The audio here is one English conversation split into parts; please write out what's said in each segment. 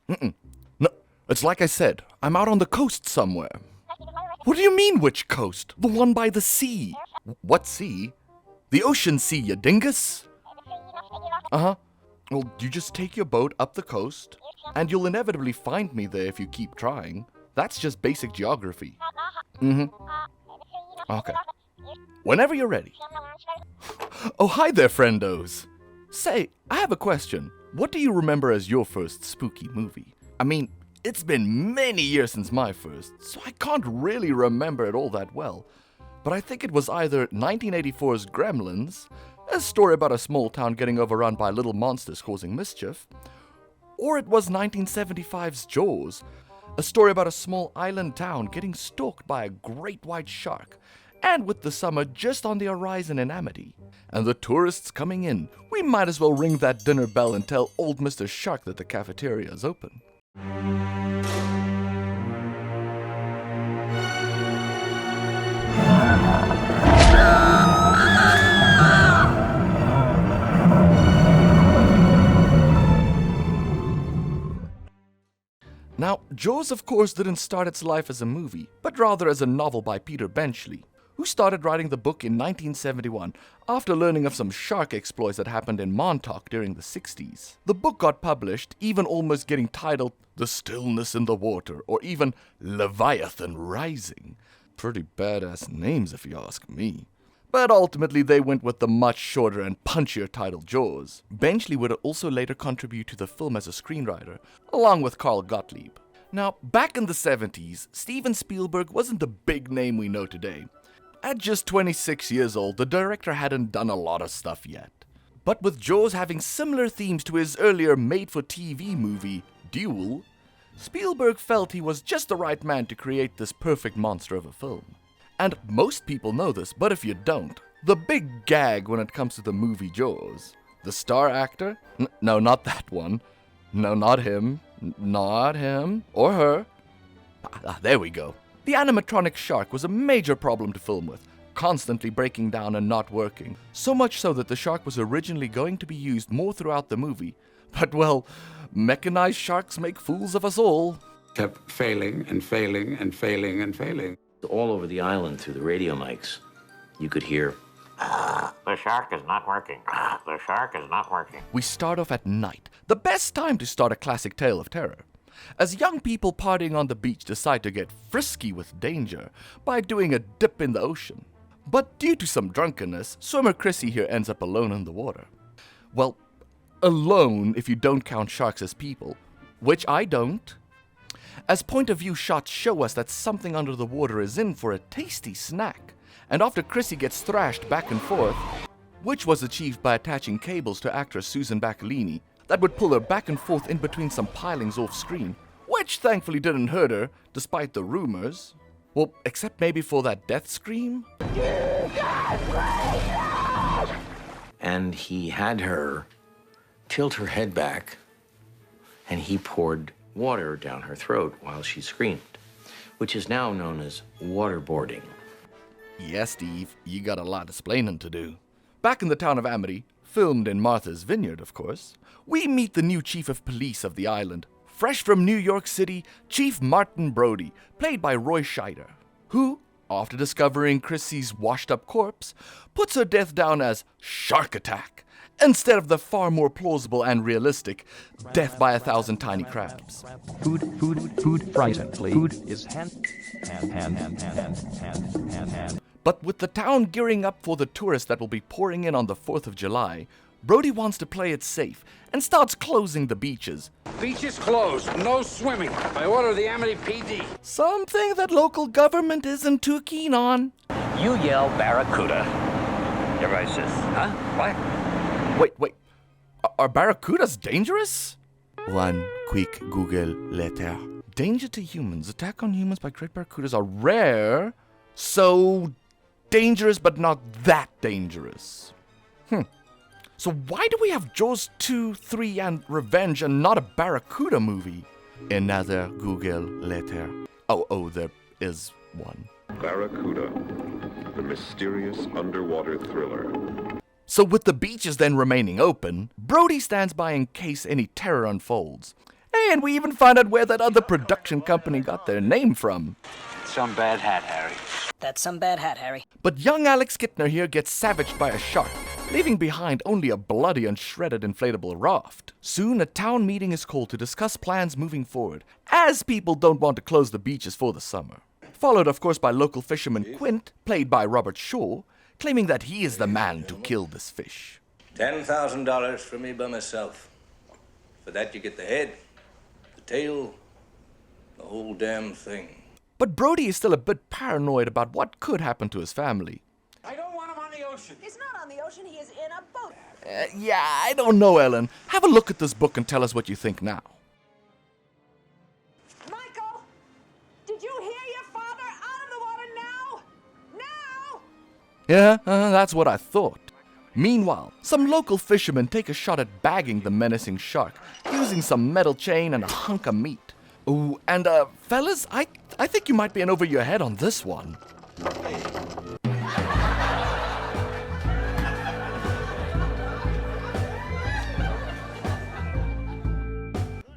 Mm-mm. No, it's like I said, I'm out on the coast somewhere. What do you mean, which coast? The one by the sea. What sea? The ocean sea, you dingus? Uh-huh. Well, you just take your boat up the coast, and you'll inevitably find me there if you keep trying. That's just basic geography. Mm-hmm. Okay. Whenever you're ready. Oh, hi there, friendos. Say, I have a question. What do you remember as your first spooky movie? I mean, it's been many years since my first, so I can't really remember it all that well. But I think it was either 1984's Gremlins, a story about a small town getting overrun by little monsters causing mischief, or it was 1975's Jaws, a story about a small island town getting stalked by a great white shark, and with the summer just on the horizon in Amity, and the tourists coming in, we might as well ring that dinner bell and tell old Mr. Shark that the cafeteria is open. Now, Jaws of course didn't start its life as a movie, but rather as a novel by Peter Benchley, who started writing the book in 1971 after learning of some shark exploits that happened in Montauk during the 60s. The book got published, even almost getting titled The Stillness in the Water, or even Leviathan Rising. Pretty badass names if you ask me. But ultimately they went with the much shorter and punchier title Jaws. Benchley would also later contribute to the film as a screenwriter, along with Carl Gottlieb. Now, back in the 70s, Steven Spielberg wasn't the big name we know today. At just 26 years old, the director hadn't done a lot of stuff yet. But with Jaws having similar themes to his earlier made-for-TV movie, Duel, Spielberg felt he was just the right man to create this perfect monster of a film. And most people know this, but if you don't, the big gag when it comes to the movie Jaws, the star actor? No, not that one. No, not him. Not him. Or her. There we go. The animatronic shark was a major problem to film with, constantly breaking down and not working. So much so that the shark was originally going to be used more throughout the movie. But well, mechanized sharks make fools of us all. Kept failing and failing and failing and failing. All over the island through the radio mics, you could hear, The shark is not working. The shark is not working. We start off at night, the best time to start a classic tale of terror, as young people partying on the beach decide to get frisky with danger by doing a dip in the ocean. But due to some drunkenness, swimmer Chrissy here ends up alone in the water. Well, alone if you don't count sharks as people, which I don't. As point-of-view shots show us that something under the water is in for a tasty snack, and after Chrissy gets thrashed back and forth, which was achieved by attaching cables to actress Susan Baccalini that would pull her back and forth in between some pilings off-screen, which thankfully didn't hurt her, despite the rumors. Well, except maybe for that death scream? and he had her tilt her head back, and he poured water down her throat while she screamed, which is now known as waterboarding. Yes, Steve, you got a lot of splaining to do. Back in the town of Amity, filmed in Martha's Vineyard, of course, we meet the new chief of police of the island, fresh from New York City, Chief Martin Brody, played by Roy Scheider, who, after discovering Chrissy's washed-up corpse, puts her death down as shark attack, instead of the far more plausible and realistic death by 1,000 tiny crabs. Food, frighteningly. Food is hand. But with the town gearing up for the tourists that will be pouring in on the 4th of July, Brody wants to play it safe and starts closing the beaches. Beaches closed. No swimming. By order of the Amity PD. Something that local government isn't too keen on. You yell barracuda. Everybody says, huh? What? Wait. Are barracudas dangerous? One quick Google letter. Danger to humans. Attack on humans by great barracudas are rare. So dangerous, but not that dangerous. So why do we have Jaws 2, 3, and Revenge and not a Barracuda movie? Another Google letter. Oh, there is one. Barracuda, the mysterious underwater thriller. So with the beaches then remaining open, Brody stands by in case any terror unfolds. Hey, and we even find out where that other production company got their name from. Some bad hat, Harry. That's some bad hat, Harry. But young Alex Kittner here gets savaged by a shark, leaving behind only a bloody and shredded inflatable raft. Soon, a town meeting is called to discuss plans moving forward, as people don't want to close the beaches for the summer. Followed, of course, by local fisherman Quint, played by Robert Shaw, claiming that he is the man to kill this fish. $10,000 for me by myself. For that you get the head, the tail, the whole damn thing. But Brody is still a bit paranoid about what could happen to his family. I don't want him on the ocean. He's not on the ocean, he is in a boat. Yeah, I don't know, Ellen. Have a look at this book and tell us what you think now. Michael! Did you hear your father? Out of the water now! Now! Yeah, that's what I thought. Meanwhile, some local fishermen take a shot at bagging the menacing shark, using some metal chain and a hunk of meat. Ooh, and fellas, I think you might be in over your head on this one.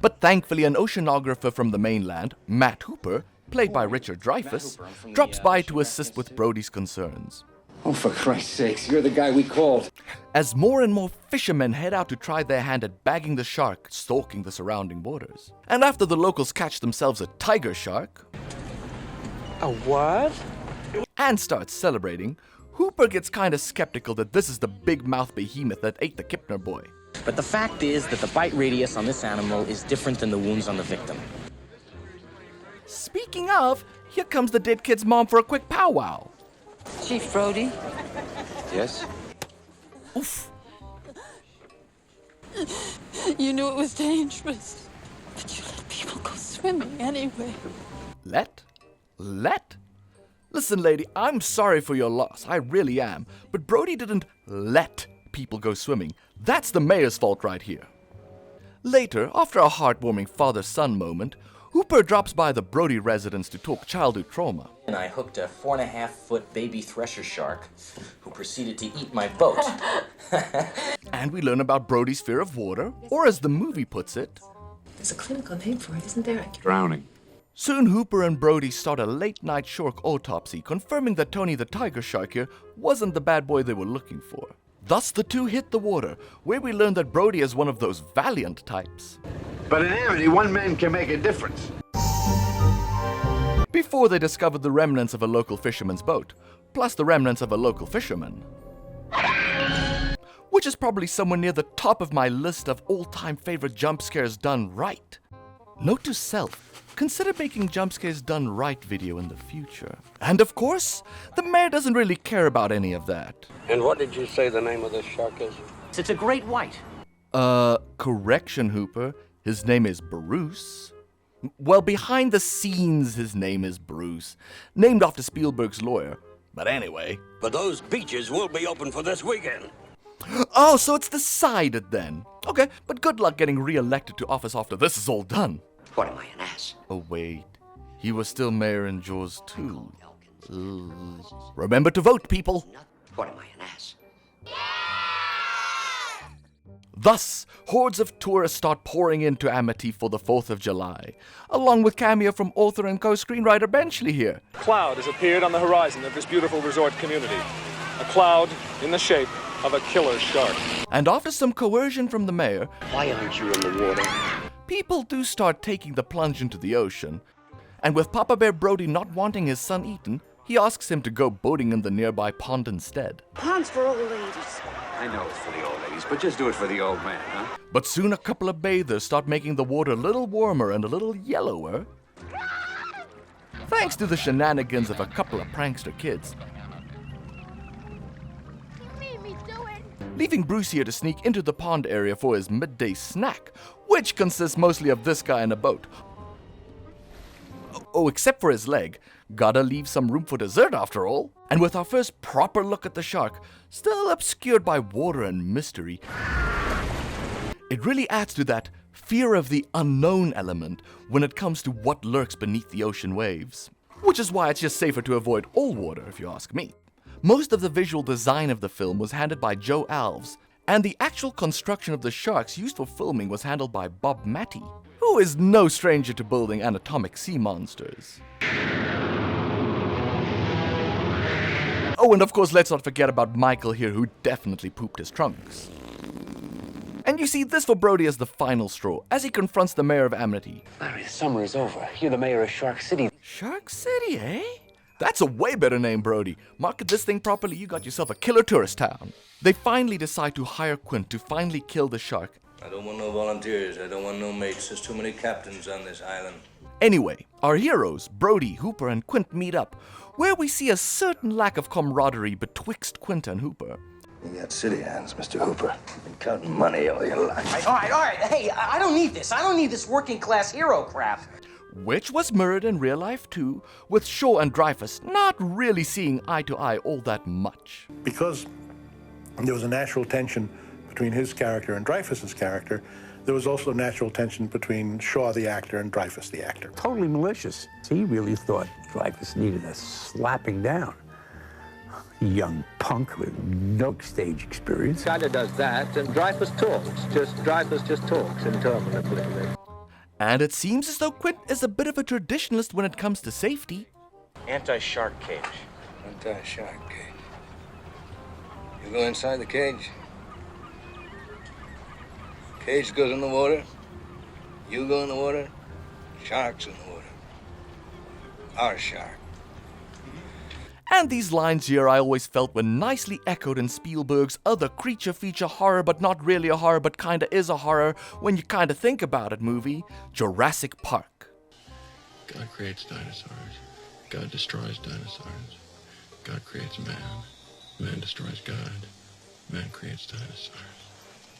But thankfully, an oceanographer from the mainland, Matt Hooper, played by Richard Dreyfuss, drops by to assist with Brody's concerns. Oh, for Christ's sakes, you're the guy we called. As more and more fishermen head out to try their hand at bagging the shark stalking the surrounding waters. And after the locals catch themselves a tiger shark, A what? and start celebrating, Hooper gets kinda skeptical that this is the big mouth behemoth that ate the Kipner boy. But the fact is that the bite radius on this animal is different than the wounds on the victim. Speaking of, here comes the dead kid's mom for a quick powwow. Chief Brody? Yes? Oof. You knew it was dangerous, but you let people go swimming anyway. Let? Listen, lady, I'm sorry for your loss. I really am. But Brody didn't let people go swimming. That's the mayor's fault right here. Later, after a heartwarming father-son moment, Hooper drops by the Brody residence to talk childhood trauma. And I hooked a 4.5-foot baby thresher shark who proceeded to eat my boat. And we learn about Brody's fear of water, or as the movie puts it, There's a clinical name for it, isn't there? Drowning. soon Hooper and Brody start a late-night shark autopsy, confirming that Tony the tiger shark here wasn't the bad boy they were looking for. Thus, the two hit the water, where we learn that Brody is one of those valiant types. But in Amity, one man can make a difference. Before they discovered the remnants of a local fisherman's boat, plus the remnants of a local fisherman. Which is probably somewhere near the top of my list of all-time favorite jump scares done right. Note to self, consider making jump scares done right video in the future. And of course, the mayor doesn't really care about any of that. And what did you say the name of this shark is? It's a great white. Correction, Hooper. His name is Bruce. Well, behind the scenes, his name is Bruce. Named after Spielberg's lawyer. But anyway. But those beaches will be open for this weekend. Oh, so it's decided then. Okay, but good luck getting re-elected to office after this is all done. What am I, an ass? Oh, wait. He was still mayor in Jaws 2. Ugh. Remember to vote, people. What am I, an ass? Thus, hordes of tourists start pouring into Amity for the 4th of July, along with cameo from author and co-screenwriter Benchley here. Cloud has appeared on the horizon of this beautiful resort community. A cloud in the shape of a killer shark. And after some coercion from the mayor, Why aren't you in the water? people do start taking the plunge into the ocean. And with Papa Bear Brody not wanting his son eaten, he asks him to go boating in the nearby pond instead. Pond's for old ladies. I know it's for the old ladies, but just do it for the old man, huh? But soon a couple of bathers start making the water a little warmer and a little yellower, thanks to the shenanigans of a couple of prankster kids. Leaving Bruce here to sneak into the pond area for his midday snack, which consists mostly of this guy in a boat. Oh, except for his leg. Gotta leave some room for dessert after all. And with our first proper look at the shark, still obscured by water and mystery, it really adds to that fear of the unknown element when it comes to what lurks beneath the ocean waves. Which is why it's just safer to avoid all water, if you ask me. Most of the visual design of the film was handled by Joe Alves, and the actual construction of the sharks used for filming was handled by Bob Matty. who is no stranger to building anatomic sea monsters. Oh, and of course, let's not forget about Michael here, who definitely pooped his trunks. And you see, this for Brody is the final straw, as he confronts the mayor of Amity. Larry, the summer is over. You're the mayor of Shark City. Shark City, eh? That's a way better name, Brody. Market this thing properly, you got yourself a killer tourist town. They finally decide to hire Quint to finally kill the shark. I don't want no volunteers. I don't want no mates. There's too many captains on this island. Anyway, our heroes, Brody, Hooper, and Quint meet up, where we see a certain lack of camaraderie betwixt Quint and Hooper. You got city hands, Mr. Hooper. Been counting money all your life. All right. Hey, I don't need this. I don't need this working class hero crap. Which was mirrored in real life too, with Shaw and Dreyfus not really seeing eye to eye all that much. Because there was a natural tension between his character and Dreyfus's character, there was also natural tension between Shaw the actor and Dreyfus the actor. Totally malicious. He really thought Dreyfus needed a slapping down. Young punk with no stage experience. Kinda does that, and Dreyfus just talks interminably. And it seems as though Quint is a bit of a traditionalist when it comes to safety. Anti-shark cage. Anti-shark cage. You go inside the cage. Cage goes in the water. You go in the water. Shark's in the water. Our shark. And these lines here I always felt were nicely echoed in Spielberg's other creature feature horror but not really a horror but kinda is a horror when you kinda think about it movie, Jurassic Park. God creates dinosaurs. God destroys dinosaurs. God creates man. Man destroys God. Man creates dinosaurs.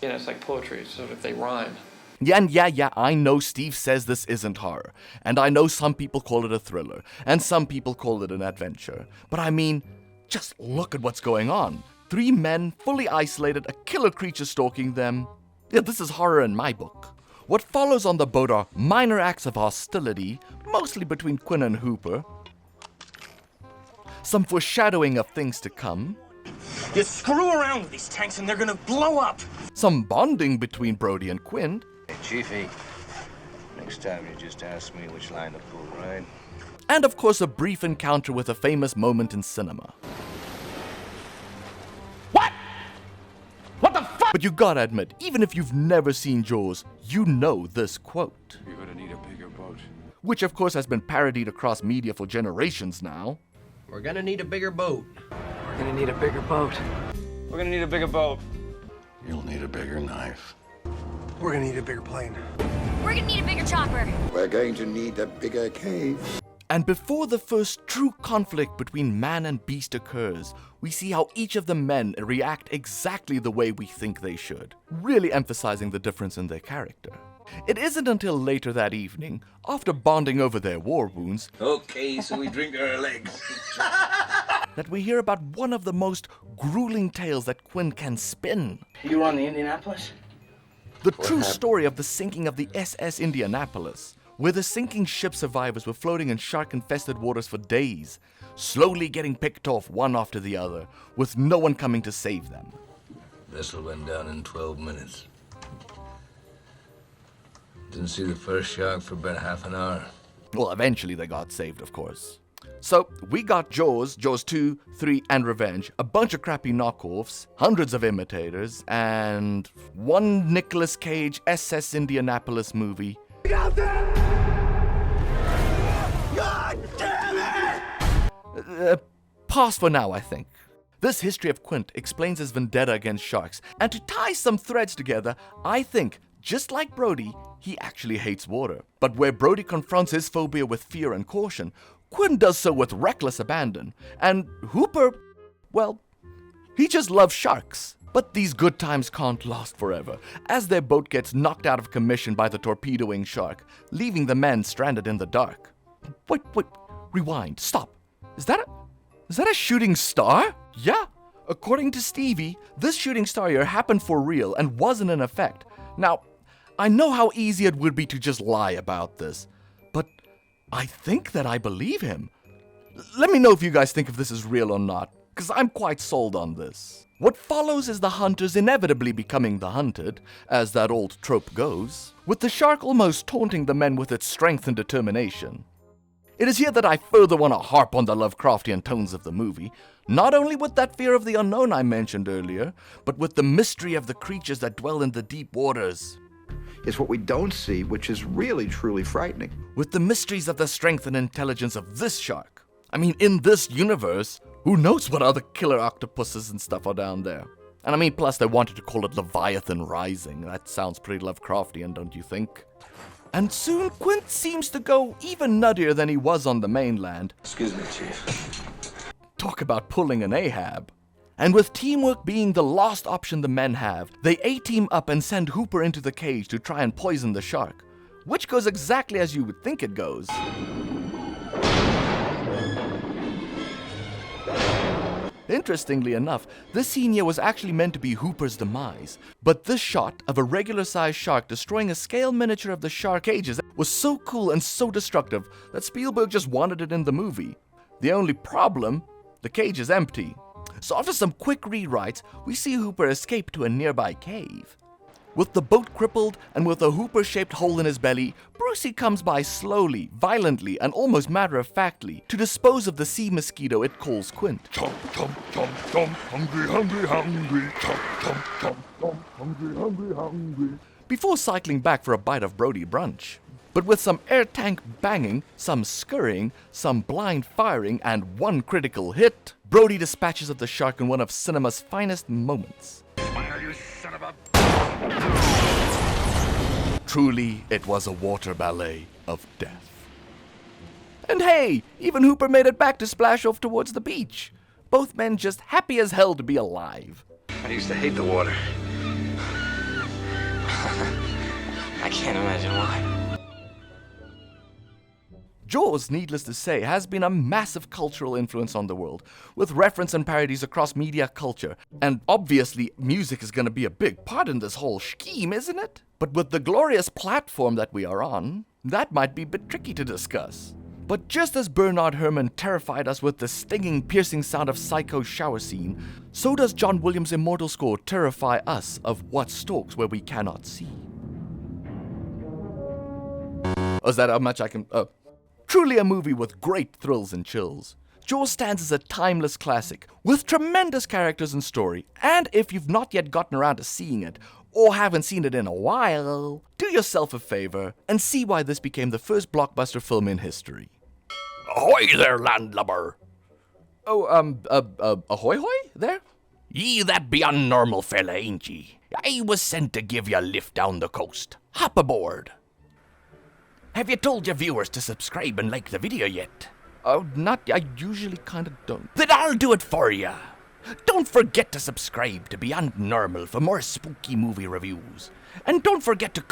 Yeah, it's like poetry, so if they rhyme. Yeah, I know Steve says this isn't horror, and I know some people call it a thriller, and some people call it an adventure, but I mean, just look at what's going on. 3 men, fully isolated, a killer creature stalking them. Yeah, this is horror in my book. What follows on the boat are minor acts of hostility, mostly between Quinn and Hooper, some foreshadowing of things to come. You screw around with these tanks and they're gonna blow up. Some bonding between Brody and Quinn. Hey, Chiefy, next time you just ask me which line to pull, right? And of course a brief encounter with a famous moment in cinema. What? What the fuck? But you gotta admit, even if you've never seen Jaws, you know this quote. You're gonna need a bigger boat. Which of course has been parodied across media for generations now. We're gonna need a bigger boat. We're gonna need a bigger boat. We're gonna need a bigger boat. You'll need a bigger knife. We're gonna need a bigger plane. We're gonna need a bigger chopper. We're going to need a bigger cave. And before the first true conflict between man and beast occurs, we see how each of the men react exactly the way we think they should, really emphasizing the difference in their character. It isn't until later that evening, after bonding over their war wounds, Okay, so we drink our legs. that we hear about one of the most grueling tales that Quinn can spin. You were on the Indianapolis? The true story of the sinking of the SS Indianapolis, where the sinking ship survivors were floating in shark-infested waters for days, slowly getting picked off one after the other, with no one coming to save them. Vessel went down in 12 minutes. Didn't see the first shark for about half an hour. Well, eventually they got saved, of course. So, we got Jaws, Jaws 2, 3, and Revenge, a bunch of crappy knockoffs, hundreds of imitators, and one Nicolas Cage SS Indianapolis movie. God damn it! Pass for now, I think. This history of Quint explains his vendetta against sharks, and to tie some threads together, I think, just like Brody, he actually hates water. But where Brody confronts his phobia with fear and caution, Quinn does so with reckless abandon. And Hooper, well, he just loves sharks. But these good times can't last forever, as their boat gets knocked out of commission by the torpedoing shark, leaving the men stranded in the dark. Wait, rewind, stop. Is that a shooting star? Yeah. According to Stevie, this shooting star here happened for real and wasn't an effect. Now, I know how easy it would be to just lie about this, but I think that I believe him. Let me know if you guys think if this is real or not, because I'm quite sold on this. What follows is the hunters inevitably becoming the hunted, as that old trope goes, with the shark almost taunting the men with its strength and determination. It is here that I further want to harp on the Lovecraftian tones of the movie, not only with that fear of the unknown I mentioned earlier, but with the mystery of the creatures that dwell in the deep waters. It's what we don't see, which is really, truly frightening. With the mysteries of the strength and intelligence of this shark. I mean, in this universe, who knows what other killer octopuses and stuff are down there? And I mean, plus they wanted to call it Leviathan Rising. That sounds pretty Lovecraftian, don't you think? And soon, Quint seems to go even nuttier than he was on the mainland. Excuse me, Chief. Talk about pulling an Ahab. And with teamwork being the last option the men have, they A-team up and send Hooper into the cage to try and poison the shark. Which goes exactly as you would think it goes. Interestingly enough, this scene here was actually meant to be Hooper's demise, but this shot of a regular-sized shark destroying a scale miniature of the shark cages was so cool and so destructive that Spielberg just wanted it in the movie. The only problem, the cage is empty. So after some quick rewrites, we see Hooper escape to a nearby cave. With the boat crippled and with a Hooper-shaped hole in his belly, Brucey comes by slowly, violently, and almost matter-of-factly to dispose of the sea mosquito it calls Quint. Chomp, chomp, chomp, chomp, hungry, hungry, hungry. Chomp, chomp, chomp, chomp, hungry, hungry, hungry. Before cycling back for a bite of Brody brunch. But with some air tank banging, some scurrying, some blind firing, and one critical hit, Brody dispatches of the shark in one of cinema's finest moments. Smile, you son of a... Truly, it was a water ballet of death. And hey, even Hooper made it back to splash off towards the beach. Both men just happy as hell to be alive. I used to hate the water. I can't imagine why. Jaws, needless to say, has been a massive cultural influence on the world, with reference and parodies across media culture. And obviously, music is going to be a big part in this whole scheme, isn't it? But with the glorious platform that we are on, that might be a bit tricky to discuss. But just as Bernard Herrmann terrified us with the stinging, piercing sound of Psycho's shower scene, so does John Williams' immortal score terrify us of what stalks where we cannot see. Is that how much I can... Truly a movie with great thrills and chills. Jaws stands as a timeless classic, with tremendous characters and story, and if you've not yet gotten around to seeing it, or haven't seen it in a while, do yourself a favor and see why this became the first blockbuster film in history. Ahoy there, landlubber! Oh, ahoy hoy there? Ye that be unnormal fella, ain't ye? I was sent to give you a lift down the coast. Hop aboard. Have you told your viewers to subscribe and like the video yet? Oh, I usually kinda don't. Then I'll do it for ya. Don't forget to subscribe to Beyond Normal for more spooky movie reviews. And don't forget to